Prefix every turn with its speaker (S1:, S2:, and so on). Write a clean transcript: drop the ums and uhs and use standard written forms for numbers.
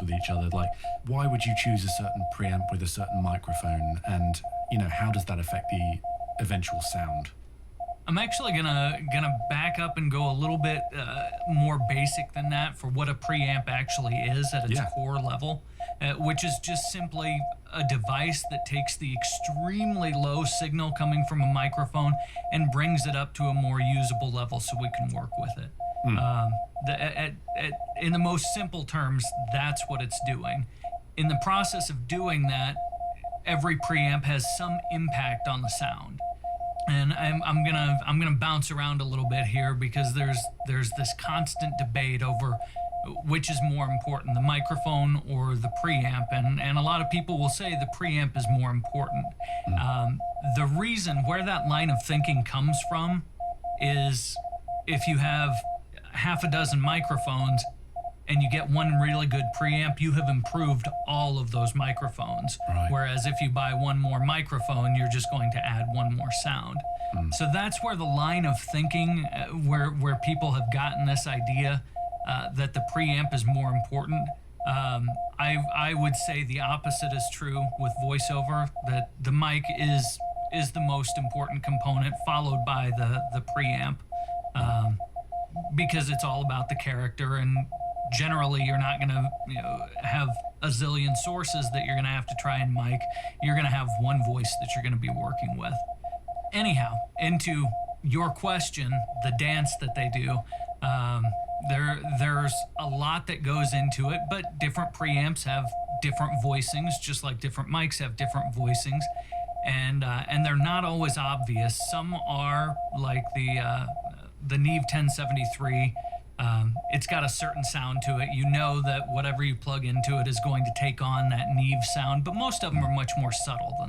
S1: with each other. Like, why would you choose a certain preamp with a certain microphone, and how does that affect the eventual sound?
S2: I'm actually gonna back up and go a little bit more basic than that for what a preamp actually is at its core level, which is just simply a device that takes the extremely low signal coming from a microphone and brings it up to a more usable level so we can work with it. In the most simple terms, that's what it's doing. In the process of doing that, every preamp has some impact on the sound. And I'm gonna bounce around a little bit here because there's this constant debate over which is more important, the microphone or the preamp, and a lot of people will say the preamp is more important. The reason where that line of thinking comes from is if you have half a dozen microphones and you get one really good preamp, you have improved all of those microphones.
S1: Right.
S2: Whereas if you buy one more microphone, you're just going to add one more sound. So that's where the line of thinking, where people have gotten this idea that the preamp is more important. I would say the opposite is true with voiceover, that the mic is the most important component, followed by the preamp, because it's all about the character, and generally you're not going to have a zillion sources that you're going to have to try and mic. You're going to have one voice that you're going to be working with. Anyhow, into your question, the dance that they do, there's a lot that goes into it, but different preamps have different voicings, just like different mics have different voicings, and they're not always obvious. Some are, like the Neve 1073. It's got a certain sound to it. You know that whatever you plug into it is going to take on that Neve sound, but most of them are much more subtle than that.